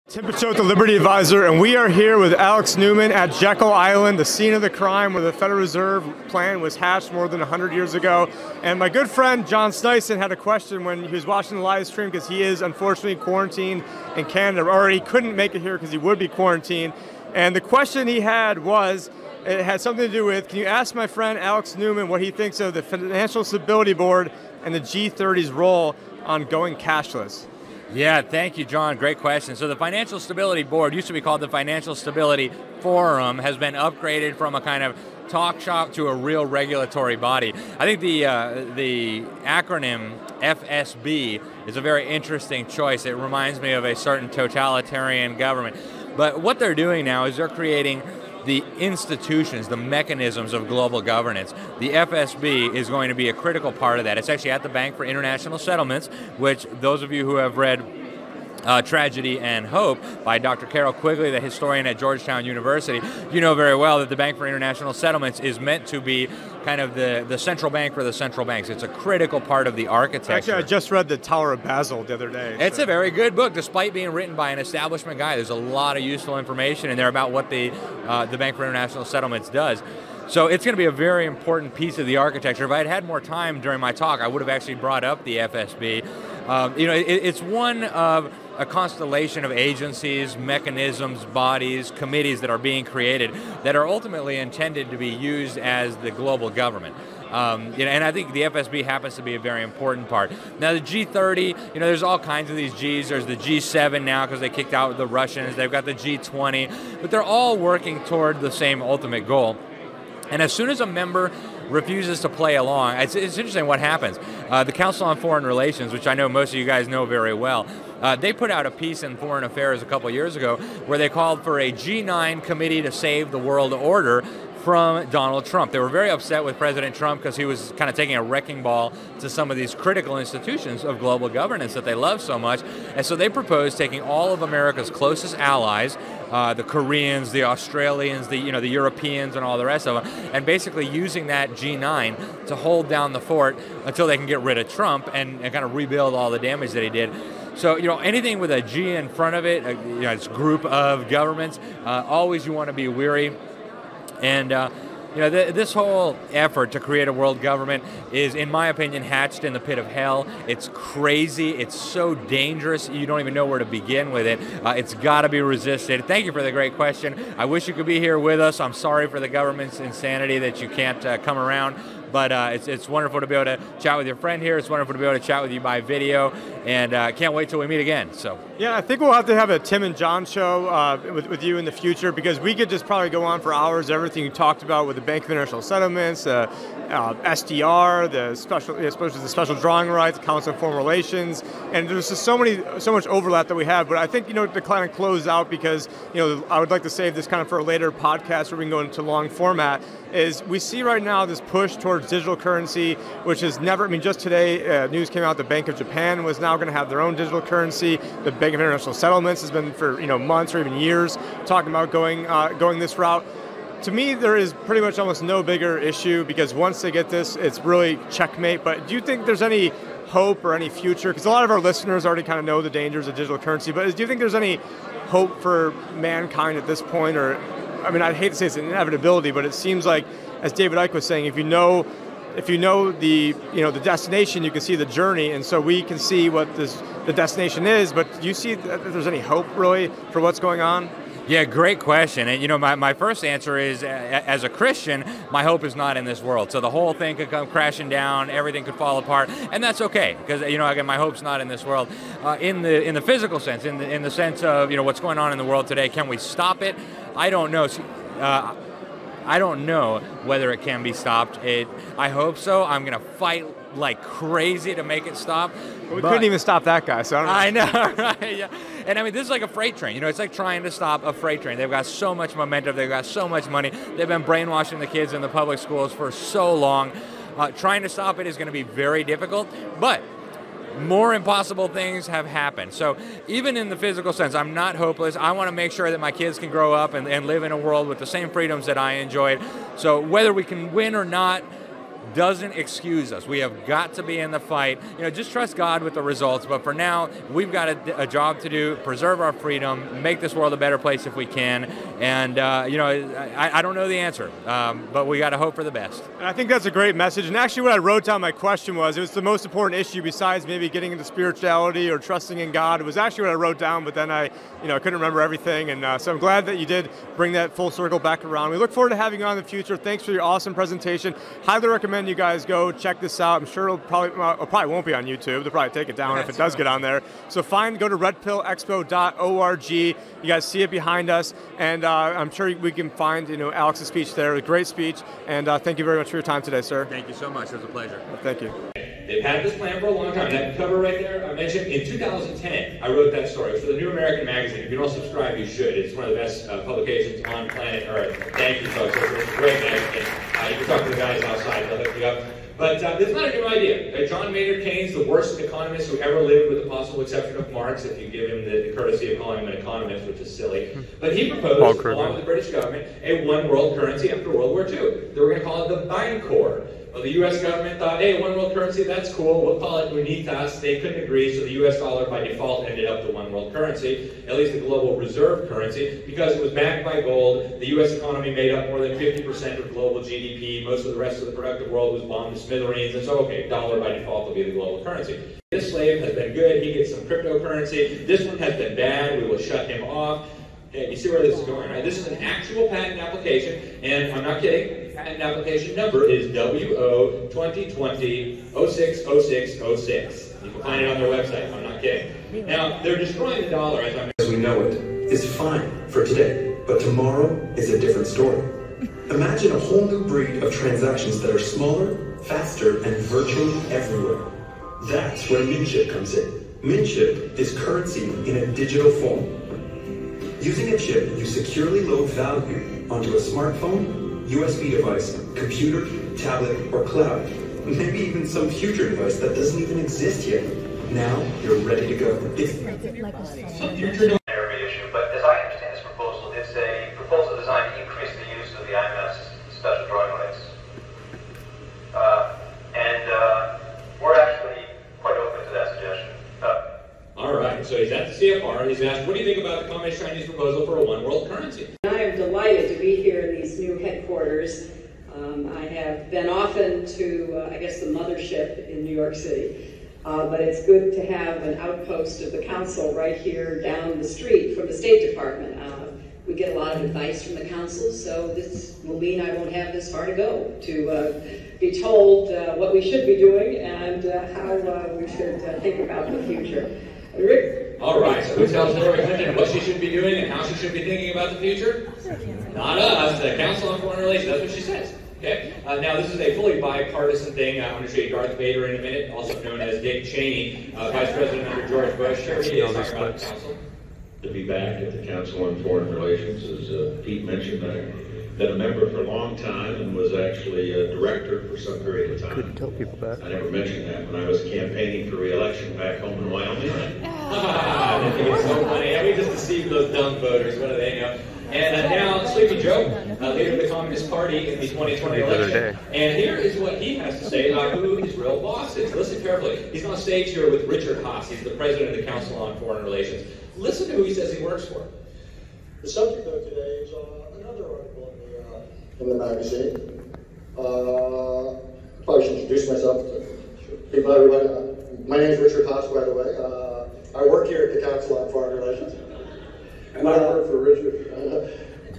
Tim Picciott, the Liberty Advisor, and we are here with Alex Newman at Jekyll Island, the scene of the crime where the Federal Reserve plan was hatched more than 100 years ago. And my good friend John Sneisen had a question when he was watching the live stream, because he is unfortunately quarantined in Canada, or he couldn't make it here because he would be quarantined. And the question he had was, it had something to do with, can you ask my friend Alex Newman what he thinks of the Financial Stability Board and the G30's role on going cashless? Yeah, thank you, John. Great question. So the Financial Stability Board, used to be called the Financial Stability Forum, has been upgraded from a kind of talk shop to a real regulatory body. I think the acronym FSB is a very interesting choice. It reminds me of a certain totalitarian government. But what they're doing now is they're creating the institutions, the mechanisms of global governance. The FSB is going to be a critical part of that. It's actually at the Bank for International Settlements, which those of you who have read Tragedy and Hope by Dr. Carol Quigley, the historian at Georgetown University, you know very well that the Bank for International Settlements is meant to be kind of the central bank for the central banks. It's a critical part of the architecture. Actually, I just read The Tower of Babel the other day. It's a very good book, despite being written by an establishment guy. There's a lot of useful information in there about what the Bank for International Settlements does. So it's going to be a very important piece of the architecture. If I had more time during my talk, I would have actually brought up the FSB. It's one of a constellation of agencies, mechanisms, bodies, committees that are being created that are ultimately intended to be used as the global government. And I think the FSB happens to be a very important part. Now the G30, there's all kinds of these Gs. There's the G7 now because they kicked out the Russians. They've got the G20, but they're all working toward the same ultimate goal. And as soon as a member refuses to play along, it's interesting what happens. The Council on Foreign Relations, which I know most of you guys know very well, they put out a piece in Foreign Affairs a couple years ago where they called for a G9 committee to save the world order from Donald Trump. They were very upset with President Trump because he was kind of taking a wrecking ball to some of these critical institutions of global governance that they love so much. And so they proposed taking all of America's closest allies, the Koreans, the Australians, the Europeans, and all the rest of them, and basically using that G9 to hold down the fort until they can get rid of Trump and kind of rebuild all the damage that he did. So, anything with a G in front of it, it's group of governments, always you want to be weary. And this whole effort to create a world government is, in my opinion, hatched in the pit of hell. It's crazy. It's so dangerous. You don't even know where to begin with it. It's got to be resisted. Thank you for the great question. I wish you could be here with us. I'm sorry for the government's insanity that you can't come around. But it's wonderful to be able to chat with your friend here. It's wonderful to be able to chat with you by video, and can't wait till we meet again. So yeah, I think we'll have to have a Tim and John show with you in the future, because we could just probably go on for hours. Everything you talked about with the Bank of International Settlements, SDR, especially the special drawing rights, Council on Foreign Relations, and there's just so much overlap that we have. But I think to kind of close out, because I would like to save this kind of for a later podcast where we can go into long format, is we see right now this push towards digital currency, which is never, just today news came out the Bank of Japan was now going to have their own digital currency. The Bank of International Settlements has been for months or even years talking about going this route. To me, there is pretty much almost no bigger issue, because once they get this, it's really checkmate. But do you think there's any hope or any future? Because a lot of our listeners already kind of know the dangers of digital currency, but do you think there's any hope for mankind at this point? Or, I'd hate to say it's an inevitability, but it seems like, as David Icke was saying, if you know the destination, you can see the journey, and so we can see what the destination is. But do you see that there's any hope really for what's going on? Yeah, great question. And my first answer is, as a Christian, my hope is not in this world. So the whole thing could come crashing down, everything could fall apart, and that's okay, because again, my hope's not in this world. In the physical sense, in the sense of what's going on in the world today, can we stop it? I don't know. I don't know whether it can be stopped. I hope so. I'm going to fight like crazy to make it stop. We couldn't even stop that guy, so I don't know. I know, right? Yeah. And this is like a freight train. It's like trying to stop a freight train. They've got so much momentum. They've got so much money. They've been brainwashing the kids in the public schools for so long. Trying to stop it is going to be very difficult, but more impossible things have happened. So even in the physical sense, I'm not hopeless. I want to make sure that my kids can grow up and live in a world with the same freedoms that I enjoyed. So whether we can win or not, doesn't excuse us. We have got to be in the fight. You know, just trust God with the results. But for now, we've got a job to do, preserve our freedom, make this world a better place if we can. And, you know, I don't know the answer, but we got to hope for the best. And I think that's a great message. And actually what I wrote down my question was, it was the most important issue besides maybe getting into spirituality or trusting in God. It was actually what I wrote down, but then I couldn't remember everything. And so I'm glad that you did bring that full circle back around. We look forward to having you on in the future. Thanks for your awesome presentation. Highly recommend you guys go check this out. I'm sure it'll probably won't be on YouTube. They'll probably take it down if it does get on there. So go to redpillexpo.org. You guys see it behind us, and I'm sure we can find Alex's speech there. A great speech, and thank you very much for your time today, sir. Thank you so much. It was a pleasure. Thank you. They've had this plan for a long time. That cover right there I mentioned, in 2010, I wrote that story. It's for the New American Magazine. If you don't subscribe, you should. It's one of the best publications on planet Earth. Thank you, folks. It's a great magazine. You can talk to the guys outside. They'll hook you up. But it's not a new idea. John Maynard Keynes, the worst economist who ever lived, with the possible exception of Marx, if you give him the courtesy of calling him an economist, which is silly. But he proposed, along with the British government, a one-world currency after World War II. They were going to call it the Bancor. Well, the U.S. government thought, hey, one world currency, that's cool. We'll call it Unitas. They couldn't agree, so the U.S. dollar by default ended up the one world currency, at least the global reserve currency, because it was backed by gold. The U.S. economy made up more than 50% of global GDP. Most of the rest of the productive world was bombed to smithereens, and so, okay, dollar by default will be the global currency. This slave has been good. He gets some cryptocurrency. This one has been bad. We will shut him off. Okay, you see where this is going, right? This is an actual patent application, and I'm not kidding. The patent application number is WO 2020-060606. You can find it on their website. I'm not kidding. Now, they're destroying the dollar as we know it is fine for today, but tomorrow is a different story. Imagine a whole new breed of transactions that are smaller, faster, and virtually everywhere. That's where Minchip comes in. Minchip is currency in a digital form. Using a chip, you securely load value onto a smartphone, USB device, computer, tablet, or cloud. Maybe even some future device that doesn't even exist yet. Now you're ready to go. Some future issue, but as I understand this proposal, it's a proposal designed to increase the use of the IMF's special drawing rights. We're actually quite open to that suggestion. All right, so he's at the CFR. He's asked, what do you think about the Communist Chinese proposal for a one-world currency? I am delighted to be here in these new headquarters. I have been often to, I guess, the mothership in New York City. But it's good to have an outpost of the council right here down the street from the State Department. We get a lot of advice from the council, so this will mean I won't have this far to go to be told what we should be doing and how we should think about the future. Rick? All right, so who tells Hillary Clinton what she should be doing and how she should be thinking about the future? Not us, the Council on Foreign Relations. That's what she says. Okay. Now, this is a fully bipartisan thing. I'm going to show you Darth Vader in a minute, also known as Dick Cheney, Vice President under George Bush. Here he is talking about the council. To be back at the Council on Foreign Relations, as Pete mentioned, I've been a member for a long time and was actually a director for some period of time. Couldn't tell people that. I never mentioned that when I was campaigning for re-election back home in Wyoming. I think it's so funny. We just deceived those dumb voters. What do they know? And now, Sleepy Joe, leader of the Communist Party in the 2020 election. And here is what he has to say about who his real boss is. Listen carefully. He's on stage here with Richard Haas. He's the president of the Council on Foreign Relations. Listen to who he says he works for. The subject of today is another article in the magazine. Probably should introduce myself to people, everybody. My name is Richard Haas, by the way. I work here at the Council on Foreign Relations. And I work for Richard.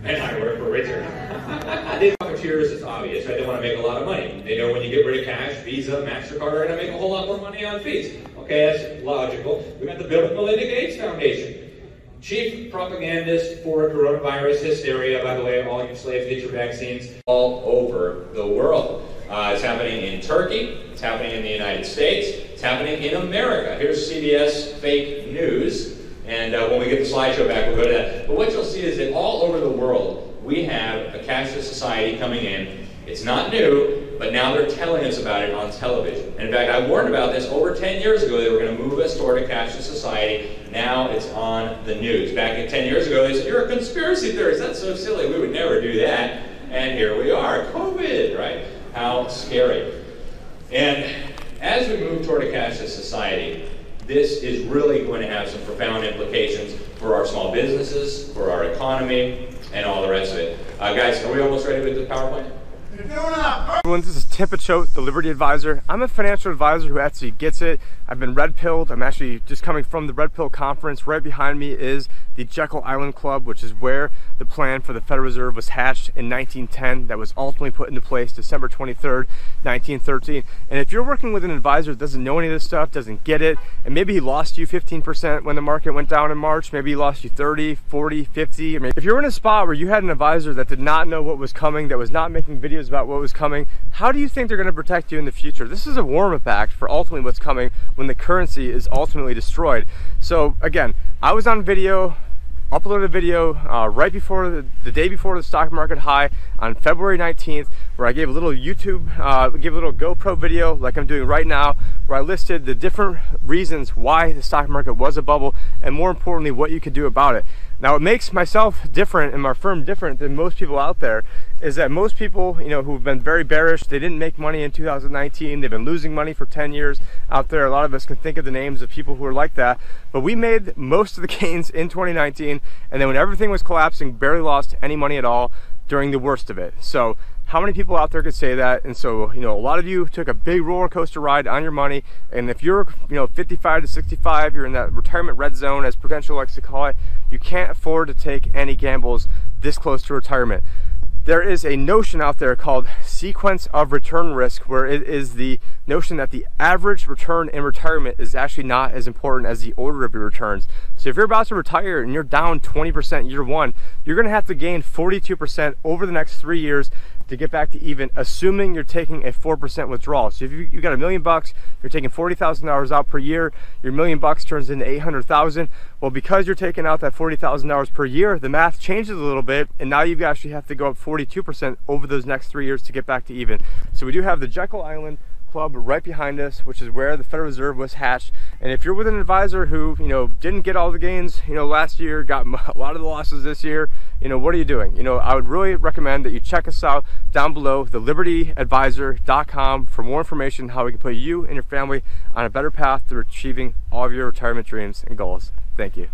And I work for Richard. These profiteers, it's obvious, right? They want to make a lot of money. They know when you get rid of cash, Visa, MasterCard are going to make a whole lot more money on fees. Okay, that's logical. We got the Bill and Melinda Gates Foundation. Chief propagandist for coronavirus hysteria. By the way, all you slaves, get your vaccines all over the world. It's happening in Turkey. It's happening in the United States. It's happening in America. Here's CBS fake news. And when we get the slideshow back, we'll go to that. But what you'll see is that all over the world, we have a cashless society coming in. It's not new, but now they're telling us about it on television. And in fact, I warned about this over 10 years ago. They were going to move us toward a cashless society. Now it's on the news. Back 10 years ago, they said, you're a conspiracy theorist. That's so silly. We would never do that. And here we are. COVID, right? How scary. And as we move toward a cashless society, this is really going to have some profound implications for our small businesses, for our economy, and all the rest of it. Guys, are we almost ready with the PowerPoint? Everyone, this is Tim Picciott, the Liberty Advisor. I'm a financial advisor who actually gets it. I've been red pilled. I'm actually just coming from the Red Pill Conference. Right behind me is the Jekyll Island Club, which is where the plan for the Federal Reserve was hatched in 1910. That was ultimately put into place December 23rd, 1913. And if you're working with an advisor that doesn't know any of this stuff, doesn't get it, and maybe he lost you 15% when the market went down in March, maybe he lost you 30, 40, 50. I mean, if you're in a spot where you had an advisor that did not know what was coming, that was not making videos about what was coming, how do you think they're going to protect you in the future? This is a warm-up act for ultimately what's coming when the currency is ultimately destroyed. So again, I was on video, uploaded a video right before the day before the stock market high on February 19th, where I gave a little YouTube, gave a little GoPro video like I'm doing right now, where I listed the different reasons why the stock market was a bubble, and more importantly, what you could do about it. Now, what makes myself different and my firm different than most people out there is that most people, you know, who've been very bearish, they didn't make money in 2019, they've been losing money for 10 years out there. A lot of us can think of the names of people who are like that, but we made most of the gains in 2019, and then when everything was collapsing, barely lost any money at all during the worst of it. So how many people out there could say that? And so, you know, a lot of you took a big roller coaster ride on your money, and if you're, you know, 55 to 65, you're in that retirement red zone, as Prudential likes to call it, you can't afford to take any gambles this close to retirement. There is a notion out there called sequence of return risk, where it is the notion that the average return in retirement is actually not as important as the order of your returns. So if you're about to retire and you're down 20% year one, you're going to have to gain 42% over the next 3 years to get back to even, assuming you're taking a 4% withdrawal. So if you got $1 million, you're taking $40,000 out per year, your $1 million turns into $800,000. Well, because you're taking out that $40,000 per year, the math changes a little bit, and now you actually have to go up 42% over those next 3 years to get back to even. So we do have the Jekyll Island Club right behind us, which is where the Federal Reserve was hatched. And if you're with an advisor who, you know, didn't get all the gains, you know, last year, got a lot of the losses this year, you know, what are you doing? You know, I would really recommend that you check us out down below, the LibertyAdvisor.com, for more information how we can put you and your family on a better path to achieving all of your retirement dreams and goals. Thank you.